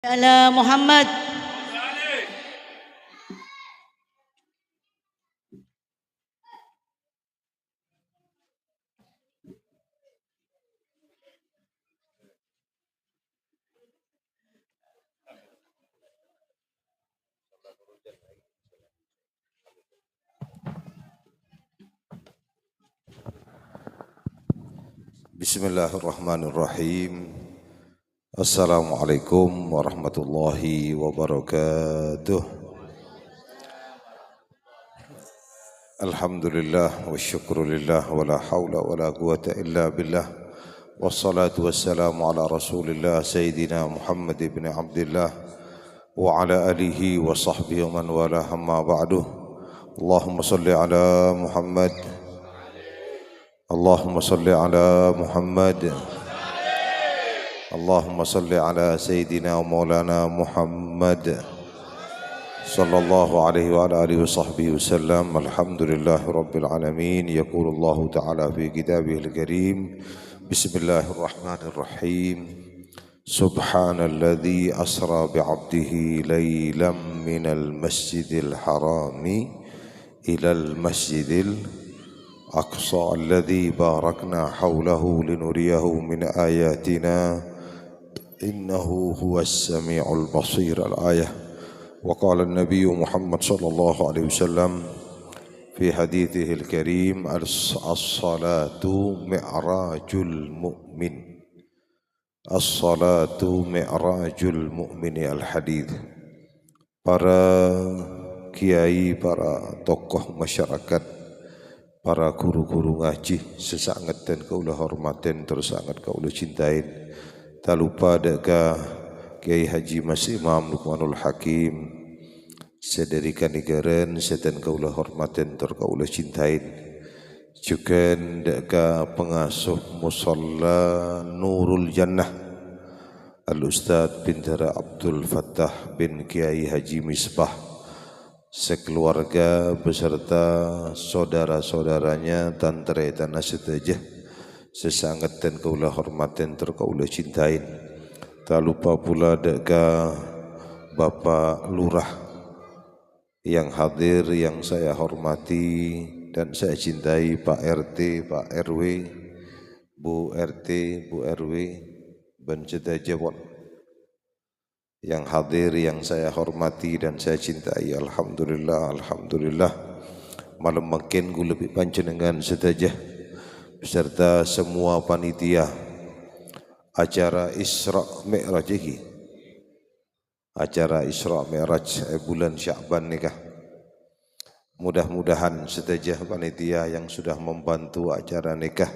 على محمد. Bismillahirrahmanirrahim. Assalamualaikum warahmatullahi wabarakatuh. Alhamdulillah wa syukrulillah wa la hawla wa la quwata illa billah. Wassalatu wassalamu ala rasulillah Sayyidina Muhammad ibn Abdillah wa ala alihi wa sahbihi wa man wala hamma ba'duh. Allahumma salli ala Muhammad. Allahumma salli ala Muhammad. Allahumma salli ala Sayyidina wa maulana Muhammad sallallahu alaihi wa ala alihi wa sahbihi wasallam. Alhamdulillahi rabbil alamin. Yaqulullahu ta'ala fi kitabihil karim. Bismillahirrahmanirrahim. Subhanalladzi asra bi'abdihi laylan minal masjidil harami ilal masjidil aqsa alladzi barakna hawlahu linuriyahu min ayatina innahu huwas sami'ul basir. Al-ayah. Wa qala an-nabiy Muhammad sallallahu alaihi wasallam fi hadithihi al-karim as-salatu mi'rajul mu'min. As-salatu mi'rajul mu'min. Al-hadith. Para kiai, para tokoh masyarakat, para guru-guru ngaji sesangat dan kaulah hormatin terus sangat kaulah cintain. Tak lupa deka Kiai Haji Mas Imam Luqmanul Hakim sederikan negaren setan kaulah hormatin ter kaulah cintain. Juga deka pengasuh musalla Nurul Jannah Al-Ustadz Bintara Abdul Fattah bin Kiai Haji Misbah sekeluarga beserta saudara-saudaranya tantre tanah setajah sesangat dan kaulah hormatin ter kaulah cintain. Tak lupa pula deka Bapak Lurah yang hadir yang saya hormati dan saya cintai, Pak RT, Pak RW, Bu RT, Bu RW, Ben Cedajawon yang hadir yang saya hormati dan saya cintai. Alhamdulillah, alhamdulillah. Malam makin gue lebih panjenengan setajah beserta semua panitia acara Isra Mi'raj ini. Acara Isra Mi'raj bulan Sya'ban nikah. Mudah-mudahan setajah panitia yang sudah membantu acara nikah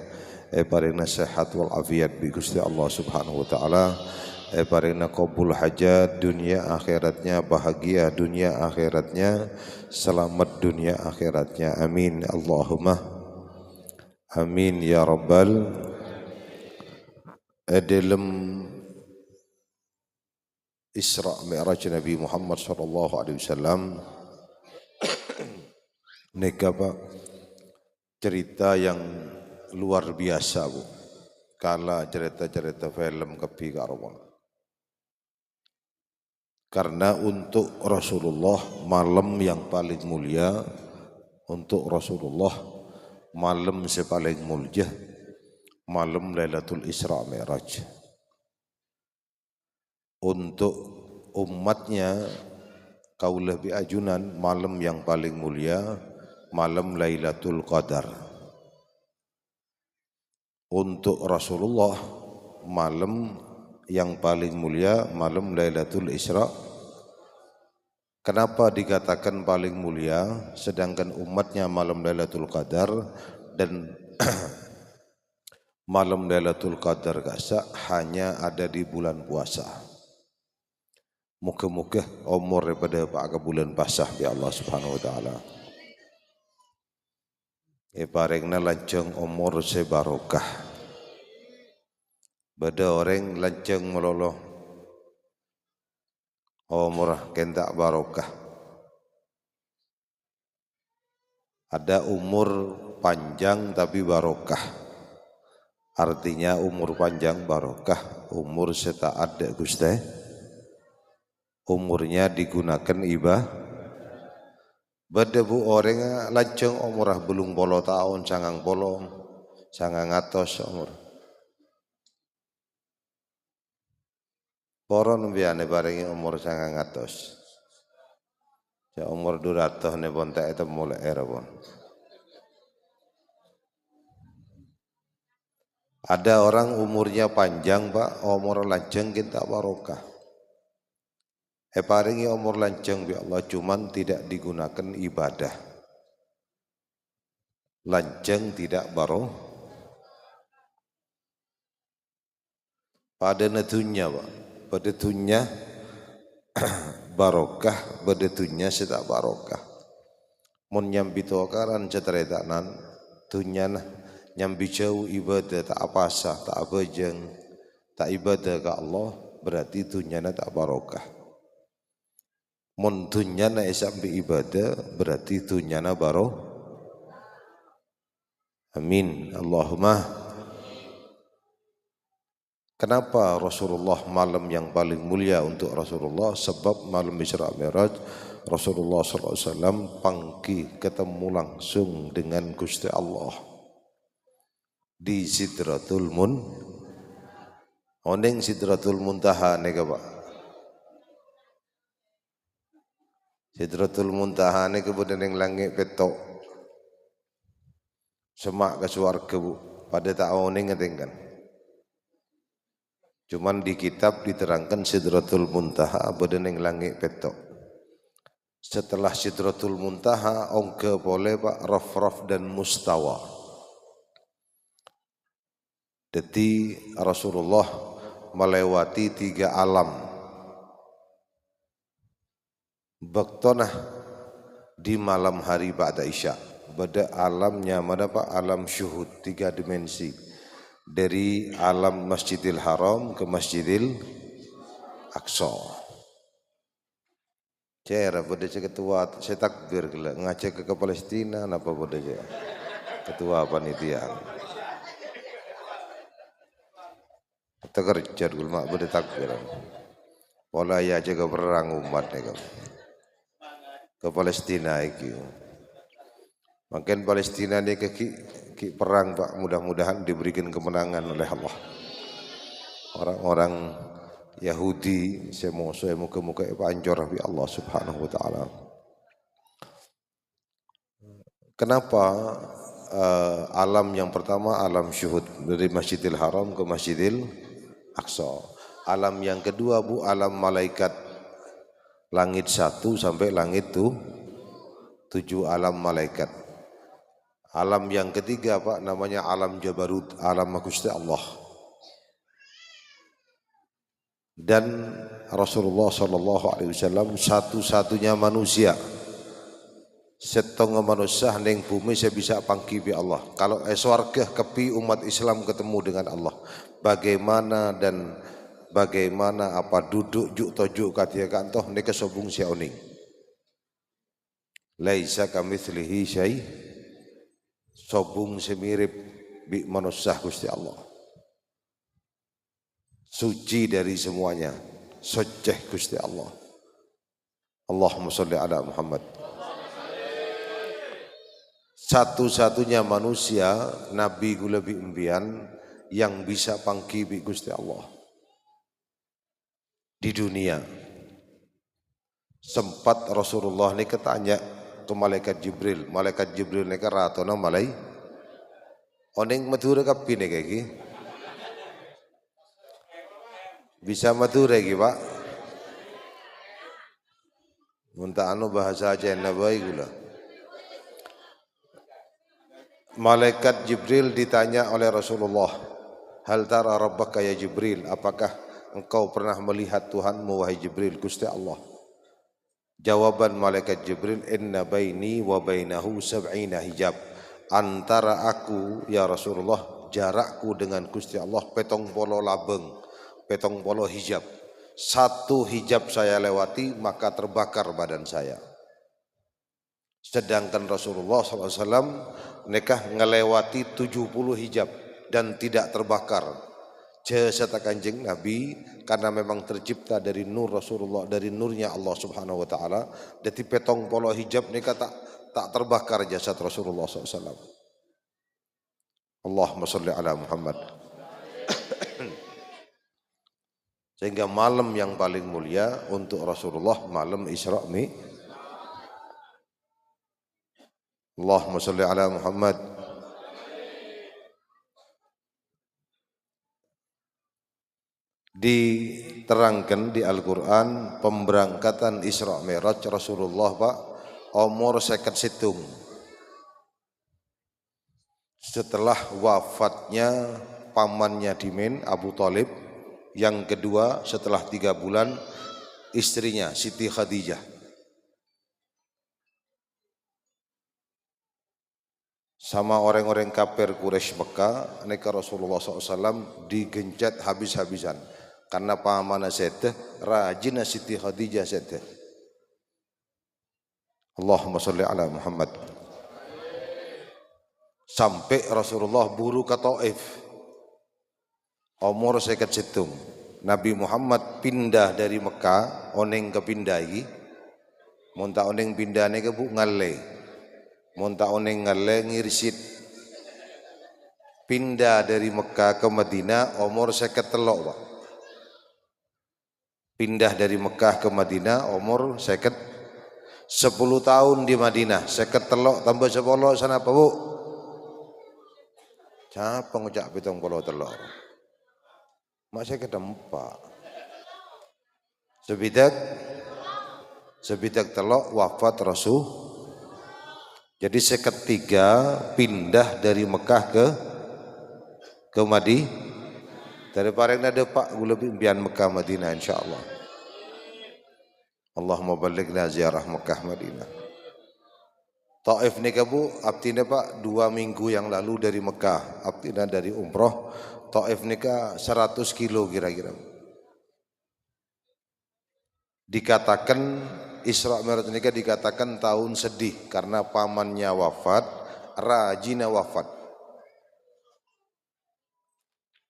paringna sehat wal afiat bi Gusti Allah Subhanahu wa taala. Paringna qabul hajat dunia akhiratnya, bahagia dunia akhiratnya, selamat dunia akhiratnya. Amin Allahumma amin ya rabbal. Dalam Isra Mi'raj Nabi Muhammad sallallahu alaihi wasallam neka Pak cerita yang luar biasa Bu. Kala cerita-cerita film kepi karuan. Karena untuk Rasulullah malam yang paling mulia, untuk Rasulullah malam sepaling mulia, malam Lailatul Isra Mi'raj. Untuk umatnya kaulah biajunan malam yang paling mulia, malam Lailatul Qadar. Untuk Rasulullah malam yang paling mulia, malam Lailatul Isra. Kenapa dikatakan paling mulia sedangkan umatnya malam Lailatul Qadar dan malam Lailatul Qadar kasa hanya ada di bulan puasa. Muka-muka umur daripada pak bulan pasah bi Allah Subhanahu wa taala. Paringna lanceng umur sebarokah. Bada orang lanceng meloloh umur kentak barokah. Ada umur panjang tapi barokah. Artinya umur panjang barokah, umur setaat dek Gusti umurnya digunakan ibadah. Berdebu orang lanceng umurah belum bolo tahun sangang bolong sangang atos umur. Poron biane barengi umur sangang atos. Ya umur 200 ne bontek itu mulai era pun. Ada orang umurnya panjang pak, umur lanceng kita barokah. Paringi umur lanceng bi Allah cuman tidak digunakan ibadah. Lanceng tidak baru. Pada netunya pak, pada tunya barokah, pada tunya tidak barokah. Mun nyambi tokaran ceteretanan tunya nah nyambi jauh ibadah tak apa sah, tak apa jeng, tak ibadah ke Allah berarti tunya tak barokah. Mun tunyana sampai ibadah berarti tunyana baru. Amin. Allahumma. Kenapa Rasulullah malam yang paling mulia untuk Rasulullah? Sebab malam Isra Mi'raj Rasulullah SAW pangki ketemu langsung dengan Gusti Allah di Sidratul Oneng Sidratul Muntaha nega Pak. Sidratul Muntaha ini kemudian yang langit petok semak ke suarga bu pada tahun ini ngetingkan. Cuman di kitab diterangkan Sidratul Muntaha kemudian yang langit petok. Setelah Sidratul Muntaha ongke boleh pak Raf dan Mustawa. Jadi Rasulullah melewati 3 alam. Baktonah di malam hari ba'da isya. Pada alamnya mana pak? Alam syuhud 3 dimensi. Dari alam Masjidil Haram ke Masjidil Aqsa. Cara pada ketua saya takbir gila ngajak ke Palestina apa pada saya ketua panitia. Kita kerja dulu mak pada takbir. Pola ya jaga perang umat nih ke Palestina iki. Makin Palestina ini ke perang pak mudah-mudahan diberikan kemenangan oleh Allah. Orang-orang Yahudi saya muka-muka pancor bi Allah Subhanahu wa taala. Kenapa alam yang pertama alam syuhud dari Masjidil Haram ke Masjidil Aqsa. Alam yang kedua bu alam malaikat. Langit 1 sampai langit 7 alam malaikat. Alam yang ketiga pak namanya alam Jabarut, alam Gusti Allah. Dan Rasulullah SAW satu-satunya manusia. Setengah manusia neng bumi saya bisa pangki bi Allah. Kalau swarga kepi umat Islam ketemu dengan Allah. Bagaimana apa duduk juk tojuk katia kantoh neka sobung siauning. Laisa kamitslihi syai. Sobung semirip bi manusia Gusti Allah. Suci dari semuanya. Soceh Gusti Allah. Allahumma sholli ala Muhammad. Satu-satunya manusia Nabi gula bi imbian yang bisa pangki bi Gusti Allah. Di dunia sempat Rasulullah ini ketanya ke malaikat Jibril ini ke ratona malai oneng mature kapi nih kayak bisa mature lagi pak muntah anu bahasa aja yang nabai gula. Malaikat Jibril ditanya oleh Rasulullah, hal tara rabbaka ya Jibril, apakah engkau pernah melihat Tuhanmu wahai Jibril? Gusti Allah. Jawaban malaikat Jibril, inna baini wa bainahu sab'ina hijab. Antara aku ya Rasulullah jarakku dengan Gusti Allah 70 labeng, 70 hijab. Satu hijab saya lewati maka terbakar badan saya. Sedangkan Rasulullah SAW nekah ngelewati 70 hijab dan tidak terbakar. Jasa Kanjeng Nabi karena memang tercipta dari nur Rasulullah, dari nurnya Allah Subhanahu wa taala. Dadi petong polo hijab nika tak terbakar jasad Rasulullah SAW. Allahumma sholli ala Muhammad. Sehingga malam yang paling mulia untuk Rasulullah malam Isra Mi. Allahumma sholli ala Muhammad. Diterangkan di Al-Quran pemberangkatan Isra Mi'raj Rasulullah Pak umur 57 setelah wafatnya pamannya Dimin Abu Thalib, yang kedua setelah 3 bulan istrinya Siti Khadijah. Sama orang-orang kafir Quraisy Mekah, neka Rasulullah SAW digencet habis-habisan. Karena pamannya sedeh, rajin Siti Khadijah sedeh. Allahumma sholli ala Muhammad. Sampai Rasulullah buru ke Taif. Umur 57. Nabi Muhammad pindah dari Mekah, oneng ke pindai. Munta oneng pindahnya ke bu ngale. Munta oneng ngale ngirsit. Pindah dari Mekah ke Madinah umur 53 Pak. Pindah dari Mekah ke Madinah umur 10 tahun di Madinah. 53 tambah 10 sana apa bu? Siapa ngucap 73? Mak saya kedempak. Sebidak telok wafat Rasul. Jadi seketika pindah dari Mekah ke Madinah. Dari pareng ada Pak gula impian Mekah Madinah insyaallah. Allahumma ballighna ziarah Mekah Madinah. Taif ni bu abtina Pak 2 minggu yang lalu dari Mekah. Abtina dari umroh. Taif ni 100 kilo kira-kira. Dikatakan Isra Mi'raj ni dikatakan tahun sedih karena pamannya wafat, rajina wafat.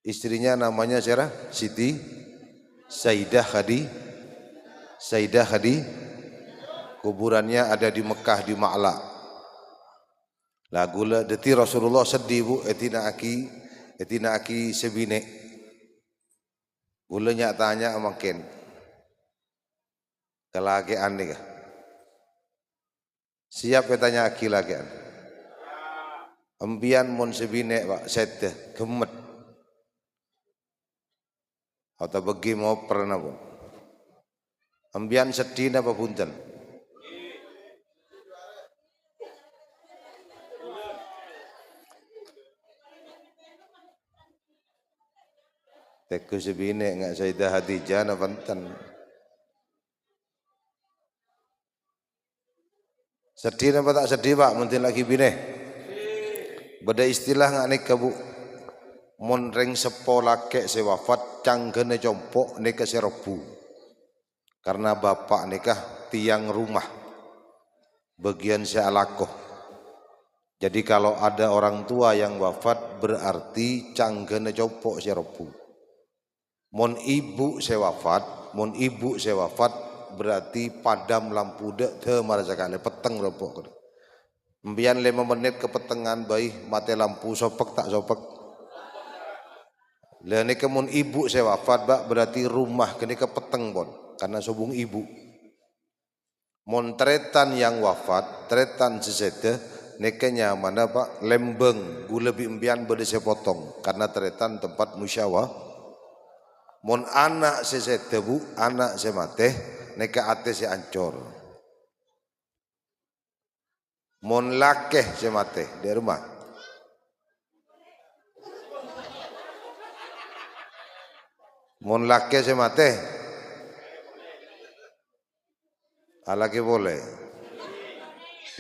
Istrinya namanya siapa? Siti Sayyidah Khadi. Kuburannya ada di Mekah di Ma'la. Lah gula deti Rasulullah sedih bu etina aki sebine. Gula nyatanya makin kelagean nih kah? Siap tanya aki lagean. Empian mon sebine Pak sedeh gemet. Atau bagi mau pernah pun. Ambian sedih apa punten? Teku sebine enggak Sayyidah Khadijah na panten. Sedih apa tak sedih Pak? Mungkin lagi bine. Beda istilah enggak nih kabu. Mon reng sepo lake sewafat canggene compok nika serebu. Karena bapak nikah tiang rumah bagian sealakoh. Jadi kalau ada orang tua yang wafat berarti canggene compok serebu. Mon ibu sewafat berarti padam lampu dek te marajakane peteng lepok. Mbian 5 menit ke petengan bayi mati lampu sopek tak sopek. Lah nika mun ibu saya wafat Pak berarti rumah kene ke peteng pon karena sobung ibu. Mun tretan yang wafat, tretan sesede nika nyaman Pak lembeng gula lebih empian bade sepotong karena tretan tempat musyawah. Mun anak sesede bu, anak semate nika ate se ancor. Mun lakeh semate di rumah. Mun laki semate, alaki boleh.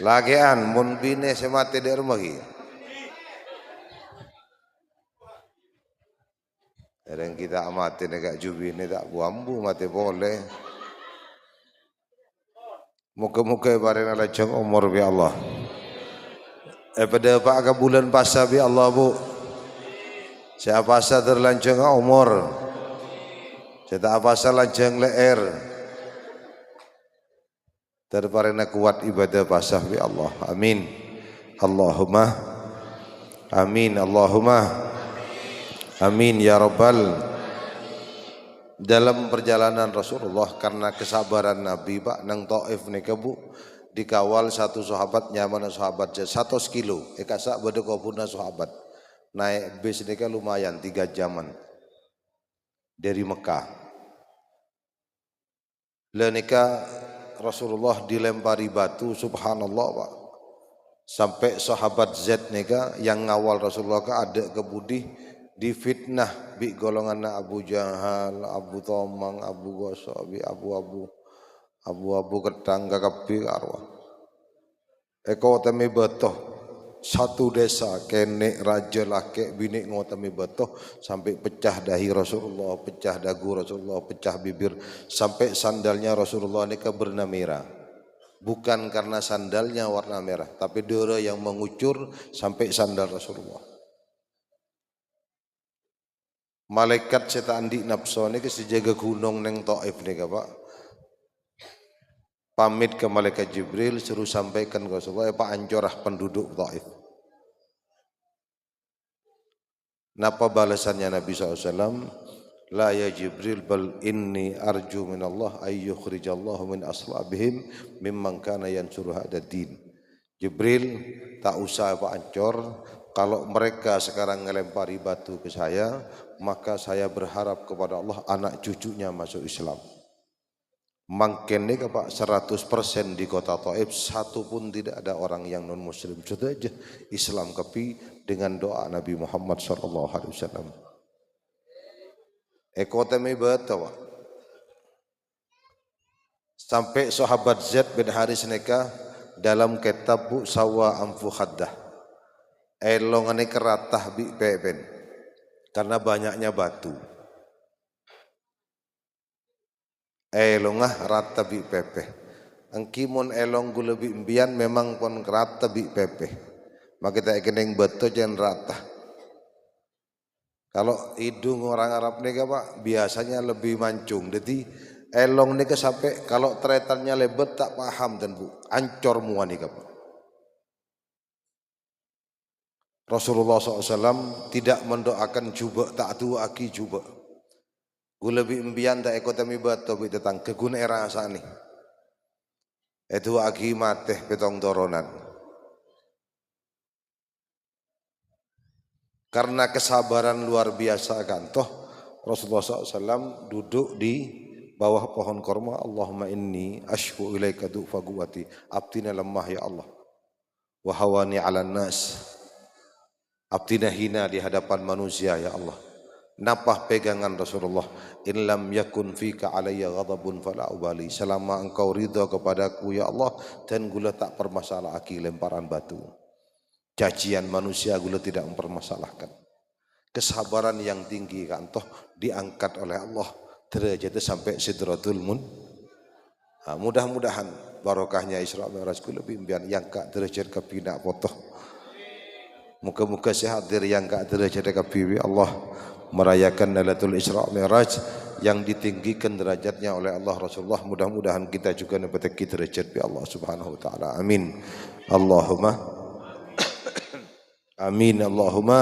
Lagian mun bine semate di rumah ki. Ereng kita amati negak jubine tak buambu mate boleh. Muka-muka bareng ala jeng umur bi Allah. Pada pak ke bulan puasa bi Allah bu. Siapa sadar lanjeng umur. Saya apa lanjeng leer. Terparena kuat ibadah pasah bi Allah. Amin. Allahumma amin. Allahumma amin ya rabbal. Dalam perjalanan Rasulullah karena kesabaran Nabi Pak nang Taif nika Bu dikawal satu sahabat nyaman sahabat 100 kilo sak bade kopuna sahabat naik bis nika lumayan 3 jaman dari Mekah. Lenika Rasulullah dilempari batu subhanallah Pak. Sampai sahabat Z nika yang ngawal Rasulullah ke ada kebudi difitnah bi golongan Abu Jahal, Abu Tomang, Abu Gosobi, Abu Ketang kakapi arwah. Eko temi betoh satu desa kene raja laki bini ngotami betoh sampai pecah dahi Rasulullah, pecah dagu Rasulullah, pecah bibir sampai sandalnya Rasulullah ini berwarna merah. Bukan karena sandalnya warna merah, tapi darah yang mengucur sampai sandal Rasulullah. Malaikat setan di nafsu ini sejaga gunung neng Taif nih Pak. Pamit ke malaikat Jibril suruh sampaikan ke Rasulullah, Pak ancorah penduduk Taif. Napa balasannya Nabi SAW? La ya Jibril bal inni arju min Allah ay yukhrijallahu min aslabihim mimman kana yansuru hada din. Jibril tak usah Pak ancor, kalau mereka sekarang ngelempari batu ke saya, maka saya berharap kepada Allah anak cucunya masuk Islam. Mungkin nih Pak 100% di kota Taif satu pun tidak ada orang yang non muslim, sudah aja Islam kepi dengan doa Nabi Muhammad SAW. Ekotemi betul. Sampai sahabat Z bin Haris neka dalam kitab Bu Sawa Amfu Khaddah. Elongane keratah bi pepen karena banyaknya batu. Elongah rata bi pepe. Engkimun elong gula bi imbian memang pon rata bi pepe. Maka kita keneng betul jangan rata. Kalau hidung orang Arab nih Pak biasanya lebih mancung. Jadi elong nih sampai kalau tretannya lebet tak paham dan Bu ancor mua nih Pak. Rasulullah SAW tidak mendoakan juba tak tua aki juba. Gue lebih imbian tak ekotami batu bi tentang kegun era asani. Itu aki mateh petong doronan. Karena kesabaran luar biasa kan toh Rasulullah SAW duduk di bawah pohon korma. Allahumma inni ashku ilaika du'fa quwwati abdina lemah ya Allah wa hawani 'alan nas abdina hina di hadapan manusia ya Allah. Napah pegangan Rasulullah, in lam yakun fika alayya ghadabun fala ubali, selama engkau ridha kepadaku ya Allah dan gula tak permasalah aki lemparan batu. Cacian manusia gula tidak mempermasalahkan. Kesabaran yang tinggi kan toh diangkat oleh Allah derajatnya sampai sidratul muntaha. Mudah-mudahan barokahnya Isra Mi'raj gula lebih impian yang kak derajat kapina potoh. Muka-muka sehat dari yang kak derajat kapiwi Allah merayakan Lailatul Isra Mi'raj yang ditinggikan derajatnya oleh Allah Rasulullah. Mudah-mudahan kita juga dapat derajat bi Allah Subhanahu wa taala. Amin. Allahumma amin. Allahumma.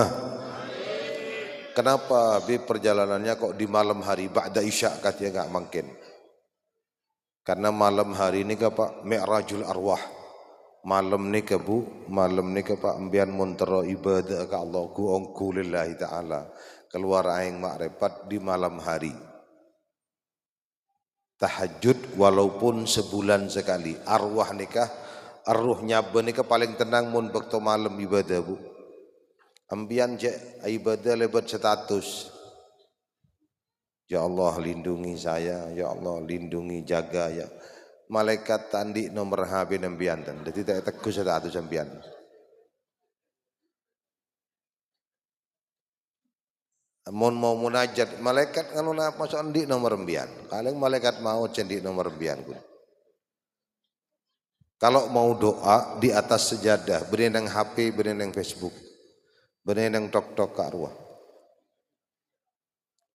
Kenapa bi perjalanannya kok di malam hari ba'da isya katanya enggak mungkin. Karena malam hari ini Pak Mi'rajul Arwah. Malam ni ke Bu, malam ni ke Pak ambian montero ibadah ke Allah ku ongku lillahi ta'ala. Keluar aing makrifat di malam hari. Tahajud walaupun sebulan sekali. Arwah nikah, arruhnya nikah paling tenang mun bekto malam ibadah Bu. Ambian je ibadah lebat status. Ya Allah lindungi saya, ya Allah lindungi jaga ya. Malaikat tandi nomor HP ambian dan jadi tak teguh status ambian. Mau munajat malaikat kalau nak masuk andi nomor ambian. Kalau malaikat mau cendi nomor ambian. Kalau mau doa di atas sejadah, beri nang HP, beri nang Facebook. Bener yang tok-tok ke arwah.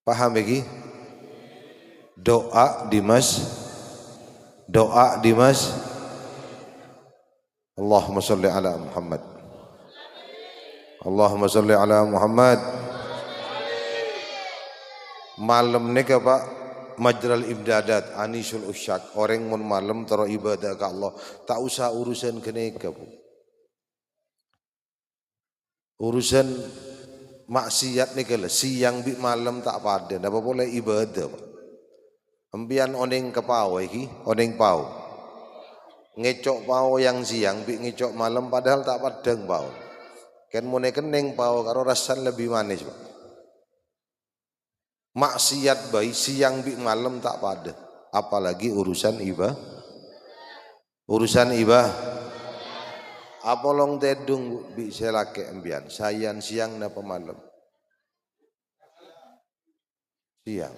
Paham lagi? Doa di mas. Allahumma salli ala Muhammad. Allahumma salli ala Muhammad. Malam ni ke Pak, majral ibdadat anisul usyak, orang mun malam taro ibadah ke Allah, tak usah urusan kene ke Bu. Urusan maksiat ni ke siang bi malam tak pada, apa boleh ibadah Pak. Ambian oneng ke pau iki, oneng pau. Ngecok pau yang siang bi ngecok malam padahal tak padang pau. Kan mune keneng pau karo rasan lebih manis Pak. Maksiat baik siang bi malam tak pada, apalagi urusan apa long tedung bi selake embian sayan siang napa malam siang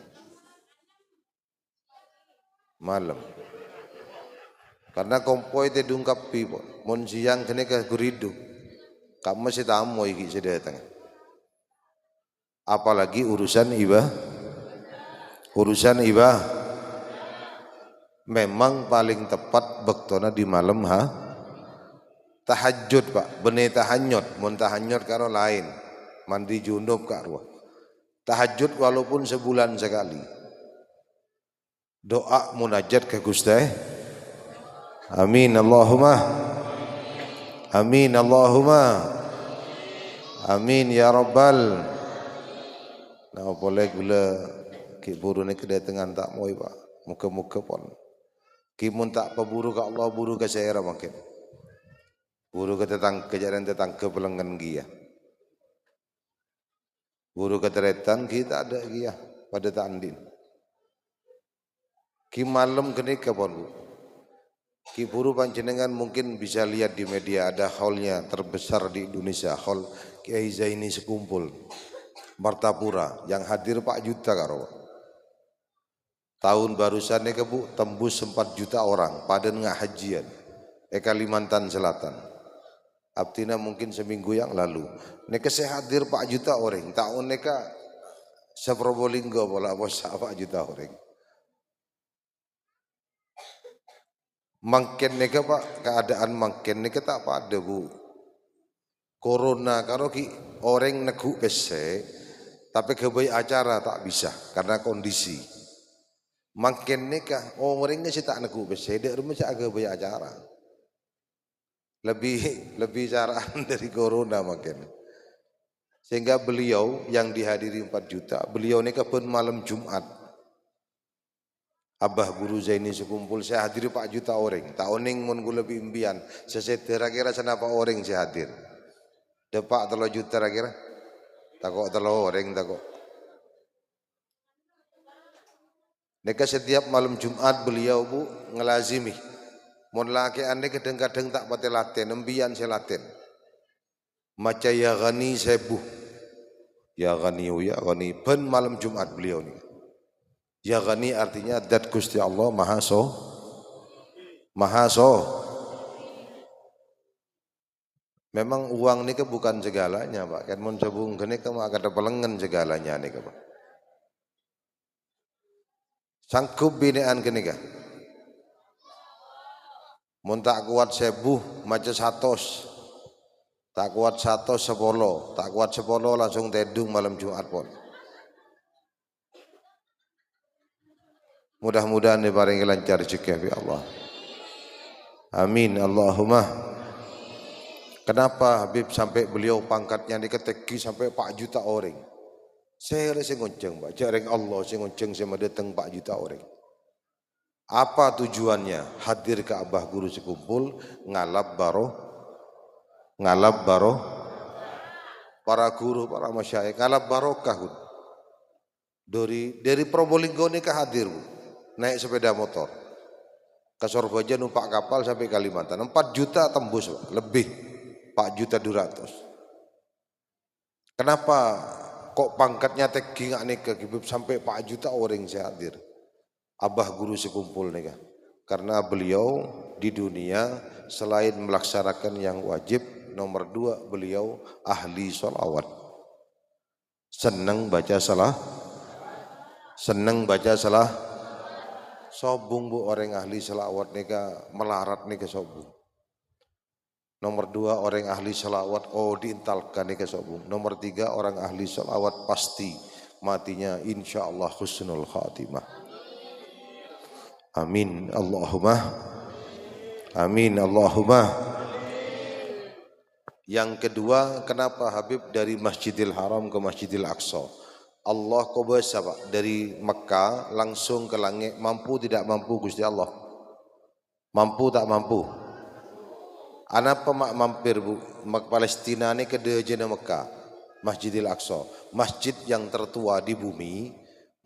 malam karena kompoi tedung kapi mon siang kene ke guridu kamu masih tamu iki sudah datang apalagi urusan memang paling tepat bektona di malam tahajud Pak, benih tahanyut, mun tahanyut karo lain, mandi junub kak ruah. Tahajud walaupun sebulan sekali. Doa munajat ke Gusti. Amin Allahumma. Amin Allahumma. Amin ya Rabbal. Nah boleh gula ki buru ni kedatangan tak moi Pak. Muka-muka pon. Ki mun tak peburu ke Allah buru ke saya makin. Buru ke kejadian tetangga pelenggan gia. Buru ke teretan kita ada gia pada tandin. Ki malam kene kapan Bu? Ki buru panjenengan mungkin bisa lihat di media ada haulnya terbesar di Indonesia, haul Kiai Zaini sekumpul Martapura yang hadir 4 juta karo. Tahun barusan ni ke Bu tembus 4 juta orang pada ngah hajian Kalimantan Selatan. Abtina mungkin seminggu yang lalu. Neka saya hadir 4 juta orang. Tahun neka seprobolinggo bola bos 4 juta orang. Mungkin neka Pak keadaan mungkin neka tak pada Bu. Corona karo ki orang negu pese tapi kebaik acara tak bisa karena kondisi. Makin nikah orangnya sih tak negu pese dia rumah cak kebaik acara. Lebih caraan dari corona makin. Sehingga beliau yang dihadiri 4 juta, beliau nikah pun malam Jumat. Abah Guru Zaini sekumpul saya hadiri 4 juta orang. Tak oning mun gula lebih impian. Saya kira senapa orang saya hadir. Depak 3 juta kira. Takok 3 orang takok. Neka setiap malam Jumat beliau Bu ngelazimi. Mun laki ane kadang-kadang tak pati laten, embian saya laten. Maca ya ghani sebuh. Ya ghani ben malam Jumat beliau ni. Ya ghani artinya dat Gusti Allah Maha so. Memang uang ni ke bukan segalanya Pak. Kan mun cabung kene ke mak kada pelengen segalanya ni ke Pak. Sangkup binaan kene ka. Mun tak kuat 1000 maca 100. Tak kuat 100 10, tak kuat 10 langsung tedung malam Jumat pun. Mudah-mudahan diparingi lancar rezeki ya Allah. Amin Allahumma. Kenapa Habib sampai beliau pangkatnya diketeki sampai 4 juta orang? Saya rasa ngonceng Pak, jarang Allah saya ngonceng sama datang 4 juta orang. Apa tujuannya? Hadir ke Abah Guru sekumpul, ngalap baroh, para guru, para masyayikh, ngalap barokah. Dari Probolinggo ini ke hadir, naik sepeda motor. Ke Sorbaja numpak kapal sampai Kalimantan, 4 juta tembus lebih, 4 juta 200. Kenapa? Kok pangkatnya tegi nggak nikah sampai 4 juta orang saya hadir. Abah Guru sekumpul nikah. Karena beliau di dunia selain melaksanakan yang wajib, nomor 2 beliau ahli sholawat. Senang baca Seneng baca salah sobung bu, orang ahli selawat nika melarat nika sobung. Nomor 2 orang ahli selawat diintalkan nika sobung. Nomor 3 orang ahli selawat pasti matinya insya Allah husnul khatimah. Amin Allahumma amin Allahumma. Yang kedua, kenapa Habib dari Masjidil Haram ke Masjidil Aqsa? Allah kau bisa Pak, dari Mekah langsung ke langit, mampu tidak mampu Gusti Allah? Mampu tak mampu? Anak pemak mampir bu, Palestina ini ke dejana Mekah, Masjidil Aqsa, masjid yang tertua di bumi,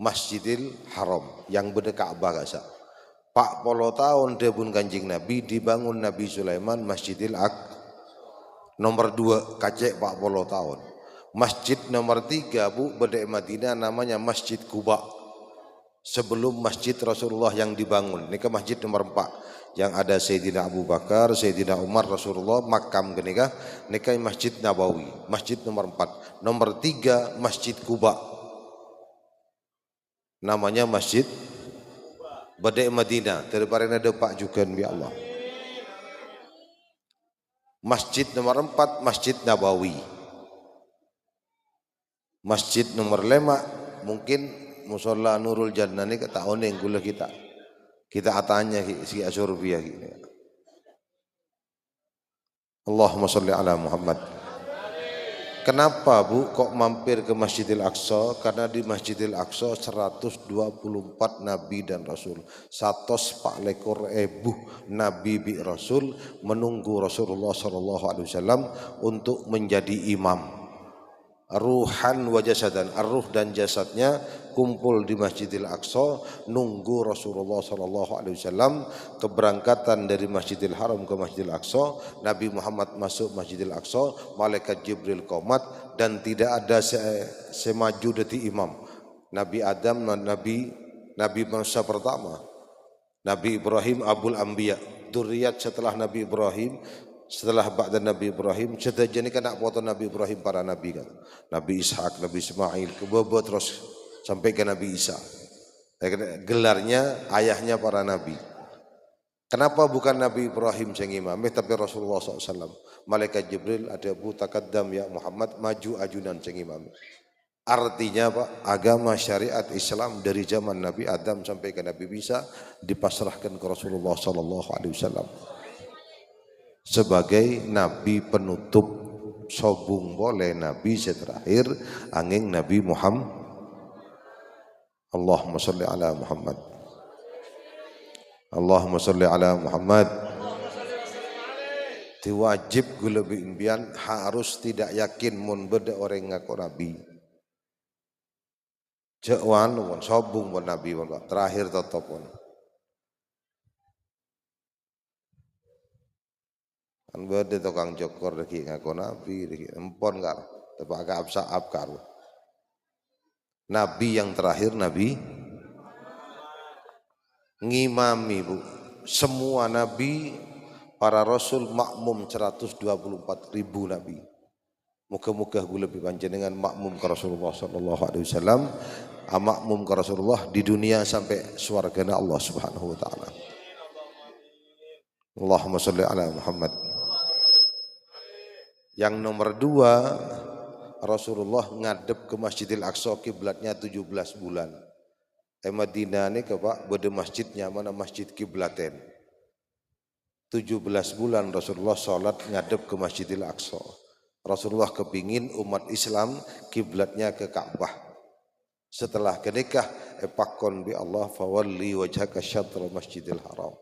Masjidil Haram yang berdekat Ka'bah gak sah. Pak polo tahun debun Kanjeng Nabi dibangun Nabi Sulaiman Masjidil Aqsa. Nomor 2 kacek 40 tahun. Masjid nomor 3 bu bedek Madinah namanya Masjid Quba. Sebelum Masjid Rasulullah yang dibangun. Ini ke Masjid nomor 4 yang ada Sayyidina Abu Bakar, Sayyidina Umar, Rasulullah makam kenika. Ini Masjid Nabawi. Masjid nomor 4. Nomor 3 Masjid Quba. Namanya Masjid bedek Madinah. Daripada ada Pak juga ya Allah. Masjid nomor 4 Masjid Nabawi. Masjid nomor 5 mungkin Musola Nurul Jannah ini kata yang gula kita atanya si Asyurbiya gini. Allahumma sholli ala Muhammad. Kenapa bu kok mampir ke Masjidil Aqsa? Karena di Masjidil Aqsa 124 Nabi dan Rasul, 104 Nabi bi Rasul menunggu Rasulullah SAW untuk menjadi imam. Ruhan wa jasadan, ruh dan jasadnya kumpul di Masjidil Aqsa nunggu Rasulullah SAW keberangkatan dari Masjidil Haram ke Masjidil Aqsa. Nabi Muhammad masuk Masjidil Aqsa, malaikat Jibril qomat dan tidak ada semaju detik imam. Nabi Adam, Nabi Musa pertama, Nabi Ibrahim Abul Anbiya, dzurriyyat setelah Nabi Ibrahim. Setelah ba'da Nabi Ibrahim, setajani kan nak foto Nabi Ibrahim para nabi kan. Nabi Ishak, Nabi Ismail, kebebo terus sampai ke Nabi Isa. Gelarnya ayahnya para nabi. Kenapa bukan Nabi Ibrahim yang imam, tapi Rasulullah SAW. Malaikat Jibril ada bu takaddam ya Muhammad, maju ajunan yang imam. Artinya Pak, agama syariat Islam dari zaman Nabi Adam sampai ke Nabi Isa dipasrahkan ke Rasulullah SAW. Sebagai nabi penutup, sobung boleh nabi terakhir angin Nabi Muhammad. Allahumma sholli ala Muhammad. Allahumma sholli ala Muhammad. Diwajib gula impian harus tidak yakin mun beda orang ngaku nabi. Jekwan sobung pun nabi terakhir tetap pun. Kan berde tukang jokor lagi ngaku nabi, lagi empon kar, tapi agak absaab kar. Nabi yang terakhir nabi ngimami bu, semua nabi para rasul makmum 124.000 nabi. Muka-muka gue lebih panjang makmum ke Rasulullah SAW, makmum ke Rasulullah di dunia sampai surganya Allah Subhanahu Wa Taala. Allahumma sholli ala Muhammad. Yang nomor 2, Rasulullah ngadep ke Masjidil Aqsa kiblatnya 17 bulan. Madinah ini ke Pak, beda masjidnya mana masjid kiblaten. 17 bulan Rasulullah sholat ngadep ke Masjidil Aqsa. Rasulullah kepingin umat Islam kiblatnya ke Ka'bah. Setelah kenikah, pakon bi Allah fawalli wajhaka syatral Masjidil Haram.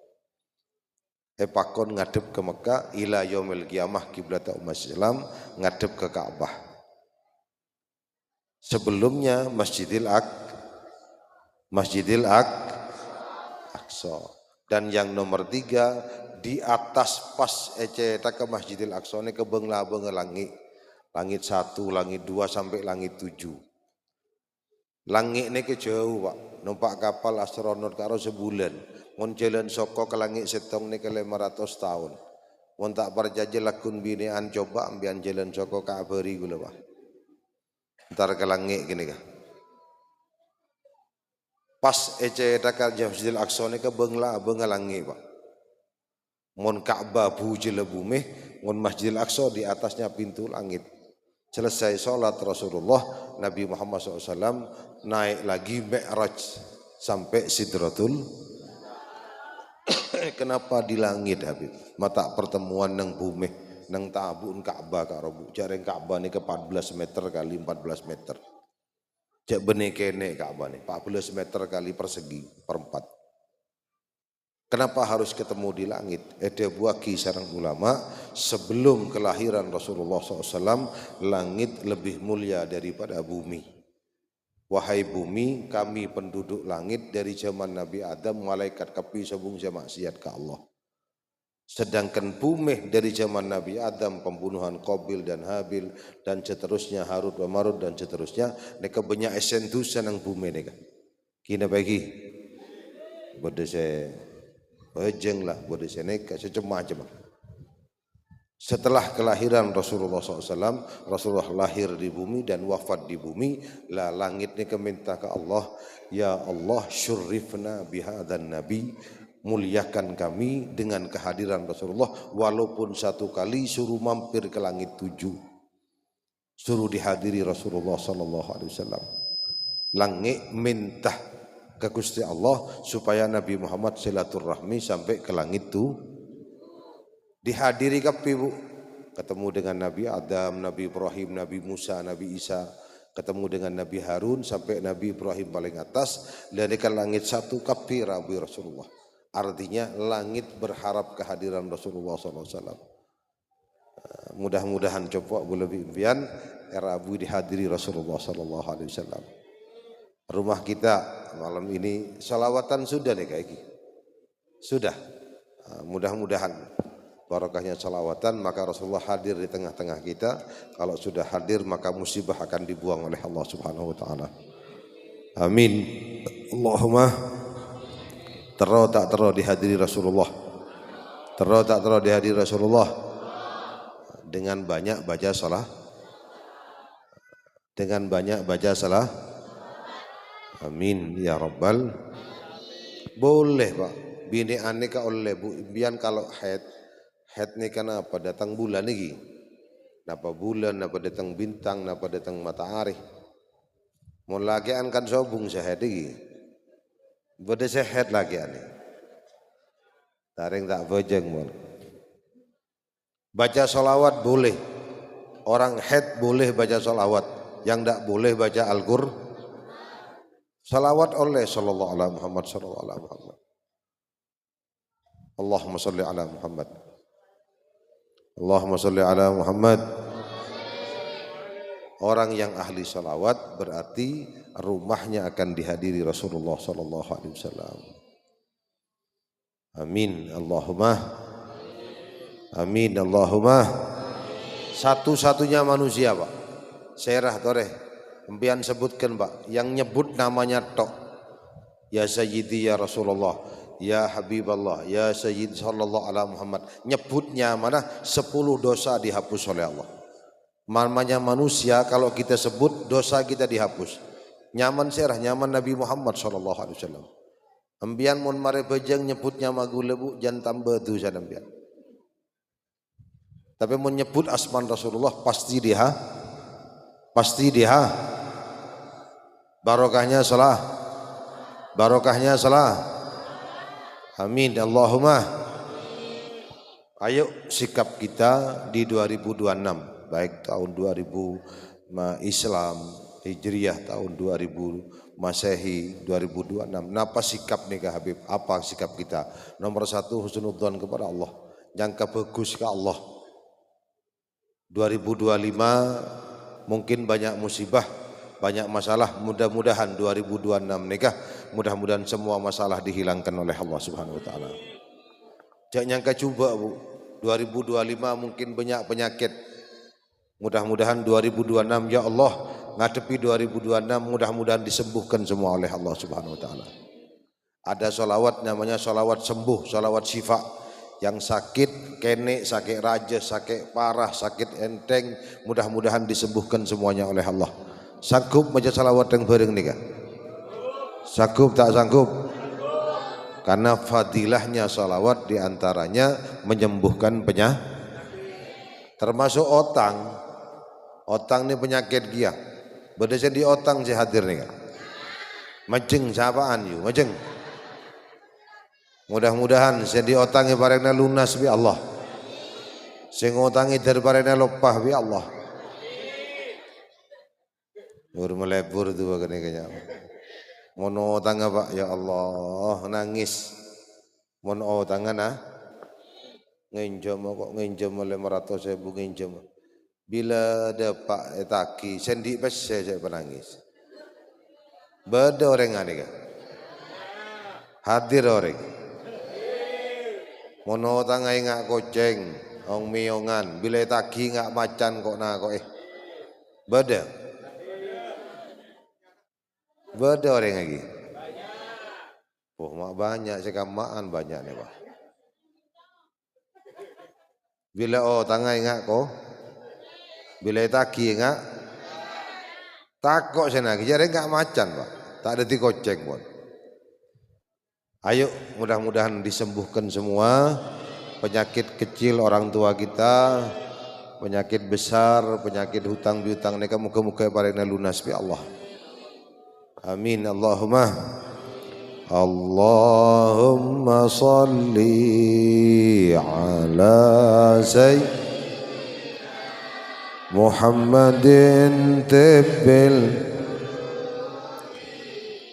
Pakon ngadep ke Mekah ila yaumil qiyamah kiblat umat Islam ngadep ke Ka'bah. Sebelumnya Masjidil Aqsa. Dan yang nomor 3 di atas pas ke Masjidil Aqsa ini ke bengla-beng langit. Langit 1, langit 2 sampai langit 7. Langit ini ke jauh Pak. Numpak kapal astronot karo sebulan. Mon jalan soko ke langit setong ni ke 500 tahun. Mon tak perjajah lakun binean coba ambian jalan soko ke abari gula Pak. Ntar ke langit gini kah. Pas ece takal Masjidil Aqsa ni ke bengalangi Pak. Mon Ka'bah buji lebumeh, mon Masjidil Aqsa di atasnya pintu langit. Selesai sholat Rasulullah, Nabi Muhammad SAW naik lagi Mi'raj sampai Sidratul. Kenapa di langit Habib? Mata pertemuan nang bumi, nang tabun Ka'bah Kak Robu. Jaring Ka'bah ni ke 14 meter kali 14 meter. Cek benih kene Ka'bah ni 14 meter kali persegi perempat. Kenapa harus ketemu di langit? Ada buah kisaran ulama sebelum kelahiran Rasulullah SAW, langit lebih mulia daripada bumi. Wahai bumi, kami penduduk langit dari zaman Nabi Adam, malaikat kapi sabung maksiat ke Allah. Sedangkan bumi dari zaman Nabi Adam, pembunuhan Qabil dan Habil dan seterusnya, Harut wa Marut dan seterusnya, mereka banyak esentusan yang bumi mereka. Kina bagi, bodoh saya. Bejeng lah, boleh seneka, secemacam. Setelah kelahiran Rasulullah SAW, Rasulullah lahir di bumi dan wafat di bumi. Lah langit ni keminta ke Allah, ya Allah syurrifna bihadan nabi, muliakan kami dengan kehadiran Rasulullah. Walaupun satu kali suruh mampir ke langit 7, suruh dihadiri Rasulullah SAW. Langit minta ke Gusti Allah supaya Nabi Muhammad silaturahmi sampai ke langit tu dihadiri kapi Bu, ketemu dengan Nabi Adam, Nabi Ibrahim, Nabi Musa, Nabi Isa, ketemu dengan Nabi Harun sampai Nabi Ibrahim paling atas, dan ikan langit satu kapi Rabi Rasulullah. Artinya langit berharap kehadiran Rasulullah SAW. Mudah-mudahan coba boleh impian Rabu dihadiri Rasulullah SAW. Rumah kita malam ini salawatan sudah nih kayak gini. Sudah. Mudah-mudahan barokahnya salawatan, maka Rasulullah hadir di tengah-tengah kita. Kalau sudah hadir maka musibah akan dibuang oleh Allah Subhanahu wa taala. Amin. Allahumma tero tak tero dihadiri Rasulullah. Tero tak tero dihadiri Rasulullah. Dengan banyak baca salah. Dengan banyak baca salah. Amin ya Rabbal. Boleh Pak, bini aneka oleh Bu impian kalau head ni kenapa datang bulan lagi, napa bulan, napa datang bintang, napa datang matahari. Mau lagi kan sobung sehat lagi, bode sehat lagi ane. Taring tak bojeng mon. Baca solawat boleh, orang head boleh baca solawat, yang tak boleh baca Al-Qur'an. Salawat oleh sallallahu alaihi Muhammad sallallahu alaihi Muhammad. Allahumma salli ala Muhammad. Allahumma salli ala Muhammad. Orang yang ahli salawat berarti rumahnya akan dihadiri Rasulullah sallallahu alaihi wasallam. Amin Allahumma. Amin Allahumma. Satu-satunya manusia Pak. Serah toreh. Empian sebutkan Pak, yang nyebut namanya tok. Ya Sayyidi ya Rasulullah, ya Habiballah, ya Sayyid sallallahu alaihi Muhammad. Nyebutnya mana 10 dosa dihapus oleh Allah. Namanya manusia kalau kita sebut dosa kita dihapus. Nyaman serah, nyaman Nabi Muhammad sallallahu alaihi wasallam. Empian mun mare bejeng nyebutnya magu lebu jan tambah dosa empian. Tapi mun nyebut asman Rasulullah pasti dia barokahnya salah, barokahnya salah. Amin Allahumma. Ayo sikap kita di 2026, baik tahun 2000 Islam Hijriah, tahun 2000 Masehi 2026. Napa sikap nih Kak Habib? Apa sikap kita? Nomor 1 husnudzon kepada Allah, jangka bagus ke Allah. 2025 mungkin banyak musibah, banyak masalah. Mudah-mudahan 2026 nikah, mudah-mudahan semua masalah dihilangkan oleh Allah Subhanahu wa taala. Jangan nyangka coba Bu, 2025 mungkin banyak penyakit. Mudah-mudahan 2026 ya Allah ngadepi 2026 mudah-mudahan disembuhkan semua oleh Allah Subhanahu wa taala. Ada sholawat namanya sholawat sembuh, sholawat syifa. Yang sakit kene, sakit raja, sakit parah, sakit enteng, mudah-mudahan disembuhkan semuanya oleh Allah. Sanggup baca salawat yang bareng nih kan? Sanggup tak sanggup? Karena fadilahnya salawat diantaranya menyembuhkan penyakit. Termasuk otang. Otang ini penyakit dia. Berdasar di otang saya hadir nih kan. Majeng sapaan you, majeng. Mudah-mudahan saya di otangnya parengna lunas bi Allah. Sing otangi dari parengna lopah bi Allah. Melebur tuh kayaknya. Mono otang apa? Ya Allah, nangis. Mono otangan ah. Nginjem kok nginjem 500.000 nginjem. Bila ada Pak Etaki sendi pas saya penangis. Beda orang ani kan. Hadir orang. Mono tangai ngak koceng, ong miongan. Bila Etaki ngak macan kok na kok Beda. Beda orang lagi. Oh mak banyak sekamaan banyak nih Pak. Bila tangai ngak kok. Bila Etaki ngak takok sana, jadi enggak macan Pak, tak ada tikoceng pun. Ayo mudah-mudahan disembuhkan semua penyakit kecil orang tua kita, penyakit besar, penyakit hutang piutang mereka muka-muka parena lunas bi Allah. Amin Allahumma. Allahumma salli ala sayyidina Muhammadin tibbil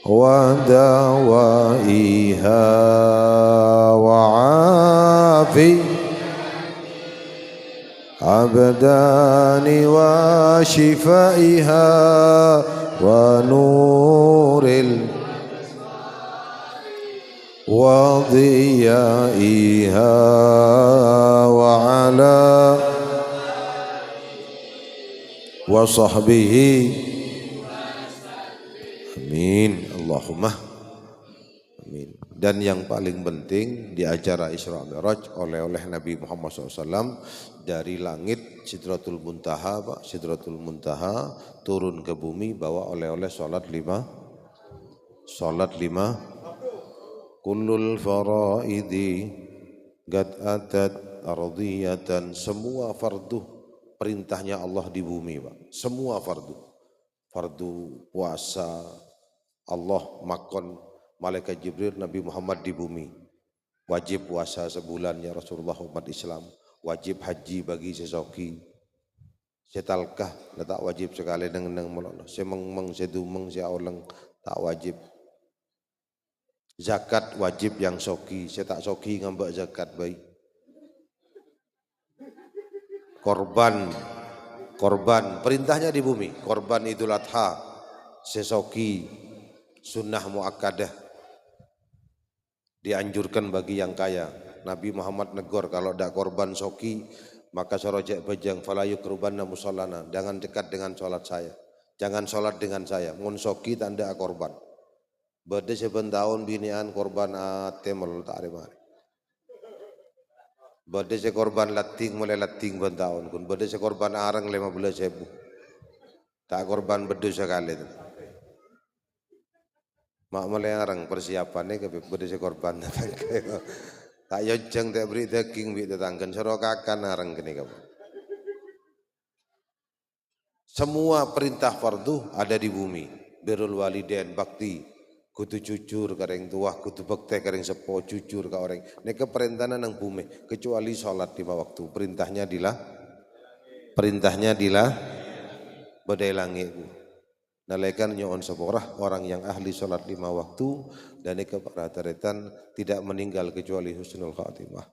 wa dawaiha wa afi abdani wa shifaiha wa nuril wa dhiyaiha wa ala wa sahbihi amin Allahumma amin. Dan yang paling penting di acara Isra Mi'raj oleh Nabi Muhammad SAW dari langit Sidratul Muntaha Pak, Sidratul Muntaha turun ke bumi bawa oleh salat 5 kullul faraidi qad atat ardiyatan, semua fardu perintahnya Allah di bumi Pak. Semua fardu. Fardu puasa, Allah makon malaikat Jibril Nabi Muhammad di bumi. Wajib puasa sebulan ya Rasulullah umat Islam. Wajib haji bagi sesoki. Setalkah tak wajib sekali neng melolo. Semeng sedumeng seauleng tak wajib. Zakat wajib yang soki, setak soki ngambak zakat baik. Korban perintahnya di bumi, korban Idul Adha, sesoki, sunnah muakkadah dianjurkan bagi yang kaya. Nabi Muhammad negor kalau tidak korban soki maka sorojek bejang falayuk rubanna musallana, jangan dekat dengan sholat saya, jangan sholat dengan saya, mun soki tanda korban. Berde sebentahun binian korban temel tak ada. Bade se korban lating mulai lating bentahun kun. Bade se korban arang 15.000. Tak korban bedu sekali tu. Mak mulai arang persiapannya ke bade se korban. Tak yojeng tak beri daging bi tetanggan serokakan arang kini kamu. Semua perintah fardu ada di bumi. Birrul walidain, bakti. Kudu jujur kareng tua, kudu bekte kareng sepo, jujur ka orang. Neka perintahnya nang bumi, kecuali sholat 5 waktu. Perintahnya badai langit. Nalaikan nyoon seborah orang yang ahli sholat 5 waktu dan neka para taretan tidak meninggal kecuali husnul khatimah.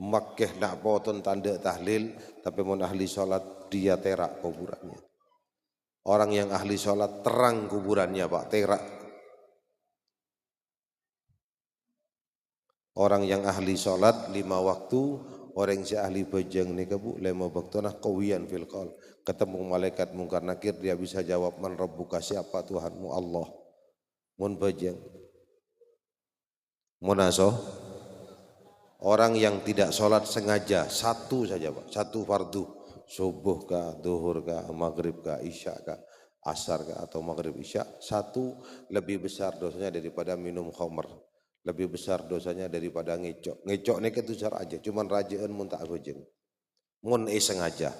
Makkeh nak poton tanda tahlil, tapi mun ahli sholat dia terak kuburannya. Orang yang ahli sholat terang kuburannya Pak, terak. Orang yang ahli sholat 5 waktu, orang yang ahli bejeng ni kebu 5 waktu nah kawiyan fil qaul. Ketemu malaikat mungkar nakir dia bisa jawab man rabbuka, siapa Tuhanmu? Allah. Mun bejeng. Munaso. Orang yang tidak sholat sengaja satu saja Pak, satu fardu, subuh kah, duhur kah, maghrib kah, isya kah, asar atau maghrib isya, satu lebih besar dosanya daripada minum khamr, lebih besar dosanya daripada ngecok. Ngecok ini itu cara aja, cuman rajaan mun tak bojeng, mun sengaja.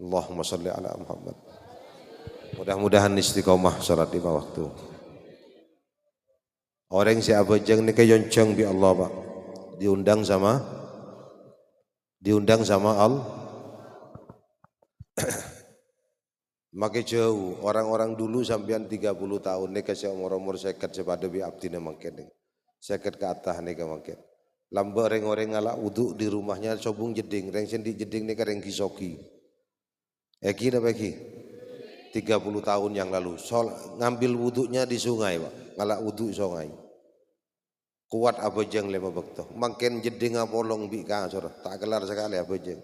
Allahumma sholli ala Muhammad. Mudah-mudahan istiqomah salat 5 waktu. Orang si abojeng ni keyonceng bi Allah Pak. Diundang sama Allah. Makai jauh orang-orang dulu sampean 30 tahun ni kasih umur-umur seket sepada bi abdina mangken. Seket ke atas ni ke mangken. Lamba orang-orang ngalak wuduk di rumahnya sobung jeding, reng sendi jeding ni kareng kisoki. Eki dah bagi 30 tahun yang lalu ngambil wuduknya di sungai Pak, ngalak wuduk sungai. Kuat abojeng lema bekto, makin jeding apolong bi kasur, tak kelar sekali abojeng.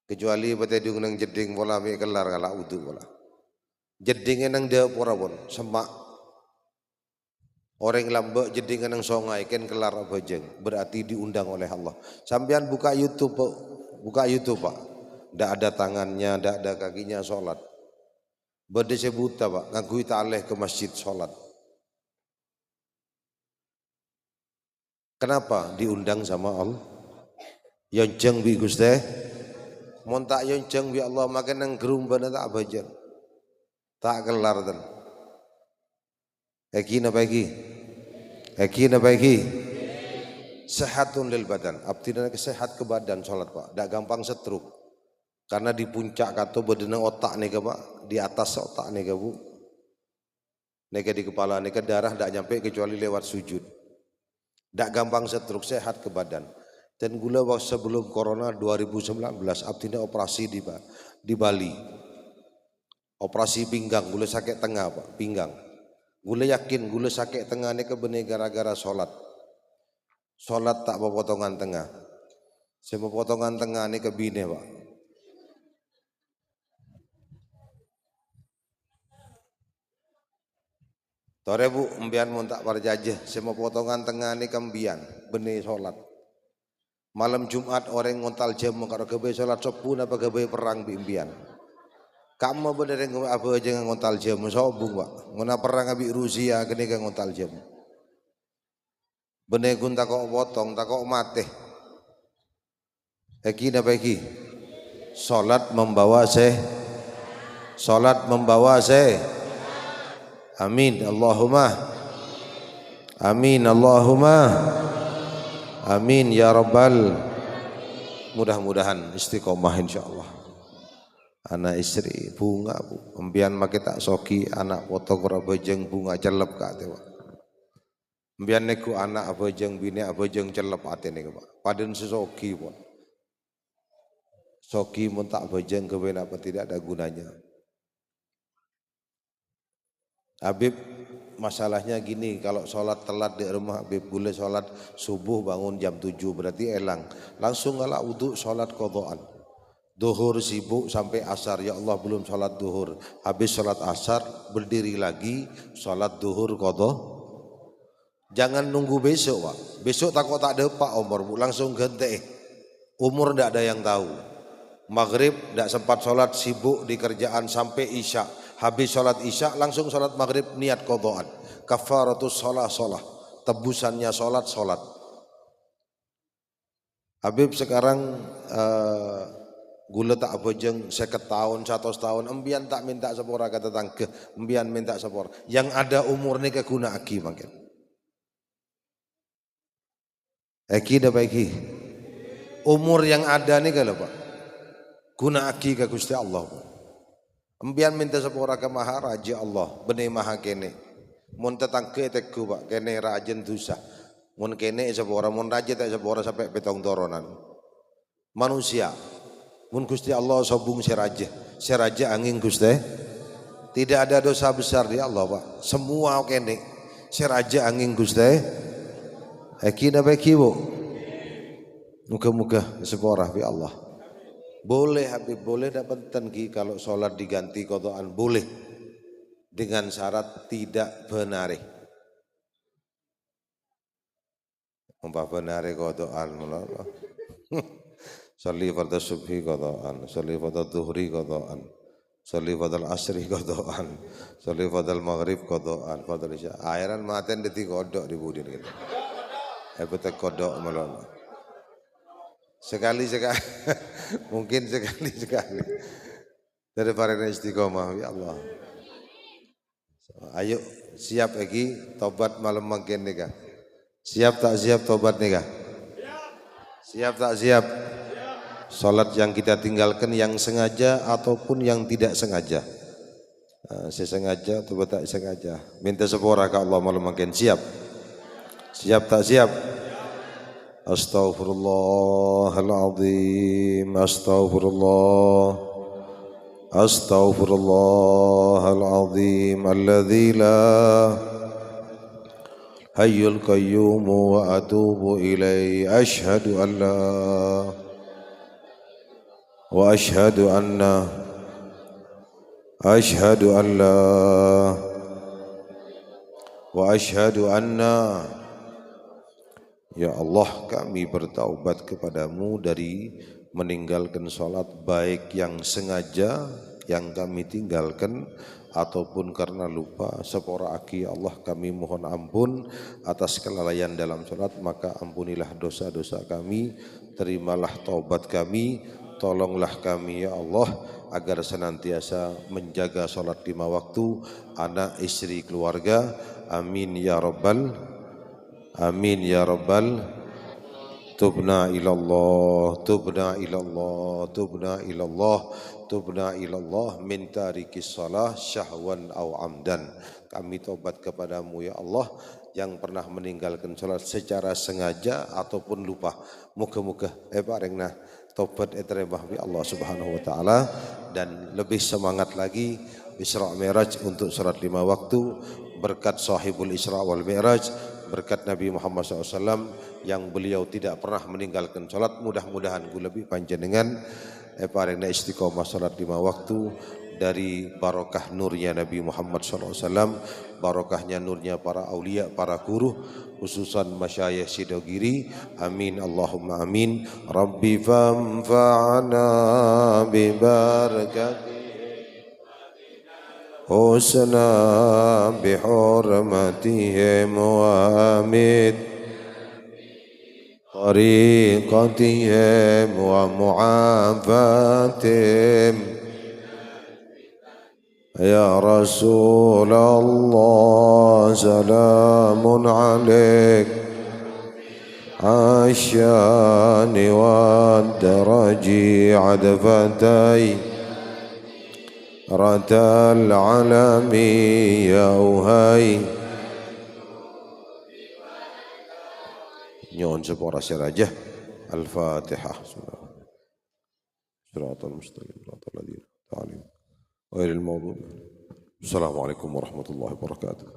Kecuali pada diundang jeding pola mi kelar ngalak wuduk pola. Jeding nang dia pora pun semak. Orang lambek jeding nang sungai ken kelar abojeng, berarti diundang oleh Allah. Sampean buka YouTube Pak. Tidak ada tangannya, tidak ada kakinya sholat. Berdesa buta Pak, ngakui ta'aleh ke masjid sholat. Kenapa? Diundang sama Allah. Yonceng bi Gusti. Montak yonceng bi Allah makan nang gerumban tak abajang. Tak kelar dan. Eki napa eki? Sehatun lil badan. Abdina sehat ke badan sholat Pak. Tak gampang setruk. Karena di puncak kato berdena otak nih Pak, di atas otak nih Bu. Neka di kepala, neka darah tidak nyampe kecuali lewat sujud. Tidak gampang setruk, sehat ke badan. Dan gula waktu sebelum corona 2019, abdina operasi di Bali. Operasi pinggang, gula sakit tengah Pak, pinggang. Gula yakin gula sakit tengah ini kebenih gara-gara sholat. Sholat tak potongan tengah. Semua potongan tengah ini kebine Pak. Tore Bu, embian mun tak parjajah, semua potongan tengah ini kembian, benih sholat. Malam Jumat orang ngontal jam kalau kebe sholat sobun apa kebe perang bimbian. Kamu bener yang apa aja ngontal jam sobung Pak. Ngona perang abi Rusia kene kan ngontal jam. Bener gun tak kok potong, tak kok mate. Eki napa eki? Sholat membawa Amin Allahumma. Amin Allahumma. Amin ya rabbal. Mudah-mudahan istiqomah insyaallah. Anak istri bunga Bu. Embian make tak soki anak potong abojeng bunga celep ka ate Pak. Embian neku anak abojeng bini abojeng celep ate niku Pak. Paden sesoki pun. Soki mun tak abojeng kewen apa tidak ada gunanya. Habib masalahnya gini, kalau sholat telat di rumah Habib boleh sholat subuh bangun jam 7 berarti elang. Langsung ngalak wudhu sholat qadhaan. Duhur sibuk sampai asar, ya Allah belum sholat duhur. Habis sholat asar berdiri lagi sholat duhur qadha. Jangan nunggu besok Pak. Besok takut tak ada Pak umur, langsung ganti. Umur tidak ada yang tahu. Maghrib tidak sempat sholat, sibuk di kerjaan sampai isya. Habis sholat isya langsung sholat maghrib niat qadhaan. Kafaratus sholat. Tebusannya sholat. Habib sekarang gula tak bojeng 50 tahun, 100 tahun. Embian tak minta sepora kata tangke. Embian minta sepora. Yang ada umur ni keguna aki makin. Eki dah baiki. Umur yang ada ni kalau Pak. Guna aki ke Gusti Allah Pak. Embian minta sepora ke Maharaja Allah, benih maha kene. Mun tetangke teku Pak, kene rajen dosa. Mun kene sepora, mun raja tak sepora sampai petong toronan. Manusia, mun Gusti Allah sobung seraja angin Gusti. Tidak ada dosa besar di Allah Pak. Semua kene seraja angin Gusti. Eki beki Bu. Muka-muka sepora bi Allah. Boleh Habib, boleh dapat tengki kalau sholat diganti qadhaan boleh dengan syarat tidak benar. Umpah benar qadhaan Sholli fardhu subhi qadaan, sholli fardhu dhuhri qadaan, sholli fardhu asri qadaan, sholli fardhu maghrib qadaan, fardhu isya. Airan maten dadi kodok di budin gitu. Hebete kodok melon. Sekali mungkin sekali. Daripada istiqomah ya Allah. Ayo siap lagi tobat malam makin nikah. Siap tak siap tobat nikah? Siap tak siap? Salat yang kita tinggalkan yang sengaja ataupun yang tidak sengaja. Saya sengaja atau tak sengaja. Minta sepora ke Allah malam makin siap. Siap tak siap? Astaghfirullahaladzim. Astaghfirullah. Astaghfirullahaladzim. Alladzi la hayyul qayyum wa atubu ilaihi. Ashhadu an la wa ashhadu anna wa ashhadu anna. Ya Allah, kami bertaubat kepadamu dari meninggalkan sholat baik yang sengaja yang kami tinggalkan ataupun karena lupa. Sepora aki ya Allah, kami mohon ampun atas kelalaian dalam sholat, maka ampunilah dosa-dosa kami, terimalah taubat kami, tolonglah kami ya Allah agar senantiasa menjaga sholat 5 waktu, anak, istri, keluarga. Amin ya rabbal amin ya rabbal. Tubna ilallah, tubna ilallah, tubna ilallah, tubna ilallah min tarikis salah syahwan au amdan. Kami tobat kepadamu ya Allah yang pernah meninggalkan salat secara sengaja ataupun lupa. Muga-muga paringna tobat etremah bi Allah Subhanahu wa taala, dan lebih semangat lagi Isra Mi'raj untuk salat 5 waktu berkat sahibul Isra wal Mi'raj, berkat Nabi Muhammad SAW yang beliau tidak pernah meninggalkan salat. Mudah-mudahan gue lebih panjenengan parena istiqomah salat 5 waktu dari barokah nurnya Nabi Muhammad SAW, barokahnya nurnya para aulia, para guru, khususan masyayikh Sidogiri. Amin Allahumma amin. Rabbi famfa'na bi barakati husna bi hurmatihim wa amid tariqatihim wa mu'afatihim. Ya Rasulullah salamun alaik asyani wa daraji adfatai ratal alami ya uhai. Nyon sepora sirajah. Al-Fatihah. Siratal mustaqim, siratal ladzina ta'alim. Assalamualaikum warahmatullahi wabarakatuh.